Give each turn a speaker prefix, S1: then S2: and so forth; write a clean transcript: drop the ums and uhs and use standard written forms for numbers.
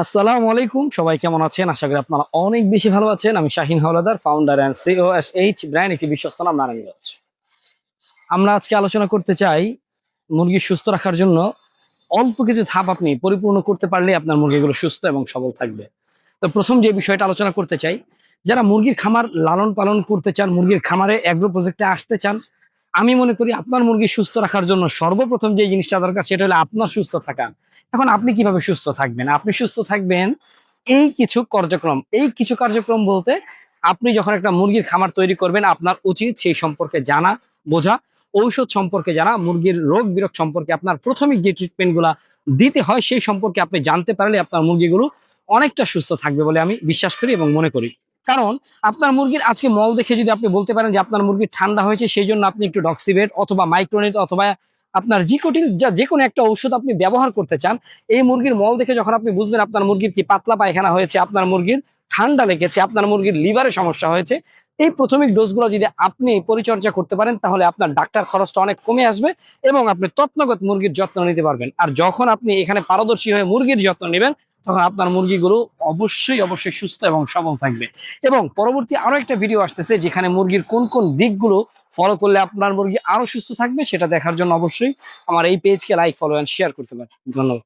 S1: আসসালামু আলাইকুম, সবাই কেমন আছেন? আশা করি আপনারা অনেক বেশি ভালো আছেন। আমি Shahin Howlader, founder and CEO H brand, একটি বিশ্বস্ত নাম নারায়ণগঞ্জ। আমরা আজকে আলোচনা করতে চাই মুরগি সুস্থ রাখার জন্য অল্প কিছু ধাপ আপনি পরিপূর্ণ করতে পারলে আপনার মুরগিগুলো সুস্থ এবং সবল থাকবে। তো প্রথম যে বিষয়টা আলোচনা করতে চাই, যারা মুরগির খামার লালন পালন করতে চান, মুরগির খামারে অ্যাগ্রো প্রজেক্টে আসতে চান, আমি মনে করি আপনার মুরগি সুস্থ রাখার জন্য সর্বপ্রথম যে জিনিসটা দরকার সেটা হলো আপনার সুস্থ থাকা। এখন আপনি কিভাবে সুস্থ থাকবেন? আপনি সুস্থ থাকবেন এই কিছু কার্যক্রম বলতে, আপনি যখন একটা মুরগির খামার তৈরি করবেন আপনার উচিত সেই সম্পর্কে জানা, বোঝা, ঔষধ সম্পর্কে জানা, মুরগির রোগ বিরোগ সম্পর্কে আপনার প্রাথমিক যে ট্রিটমেন্ট গুলা দিতে হয় সেই সম্পর্কে আপনি জানতে পারলে আপনার মুরগিগুলো অনেকটা সুস্থ থাকবে বলে আমি বিশ্বাস করি এবং মনে করি। কারণ আপনার মুরগির আজকে মল দেখে যদি আপনি বলতে পারেন যে আপনার মুরগির ঠান্ডা হয়েছে, সেই জন্য আপনি একটু ডক্সিবেট অথবা মাইক্রোনিট অথবা আপনার জিকোটিন, যে কোনো একটা ঔষধ আপনি ব্যবহার করতে চান, এই মুরগির মল দেখে যখন আপনি বুঝবেন আপনার মুরগির কি পাতলা পায়খানা হয়েছে, আপনার মুরগির ঠান্ডা লেগেছে, আপনার মুরগির লিভারে সমস্যা হয়েছে, এই প্রাথমিক ডোজগুলো যদি আপনি পরিচর্যা করতে পারেন তাহলে আপনার ডাক্তার খরচটা অনেক কমে আসবে এবং আপনি তত্নগত মুরগির যত্ন নিতে পারবেন। আর যখন আপনি এখানে পারদর্শী হয়ে মুরগির যত্ন নেবেন তখন আপনার মুরগিগুলো অবশ্যই অবশ্যই সুস্থ এবং সবল থাকবে। এবং পরবর্তী আরো একটা ভিডিও আসতেছে যেখানে মুরগির কোন কোন দিকগুলো ফলো করলে আপনার মুরগি আরো সুস্থ থাকবে সেটা দেখার জন্য অবশ্যই আমার এই পেজকে লাইক, ফলো এন্ড শেয়ার করতে পারেন। ধন্যবাদ।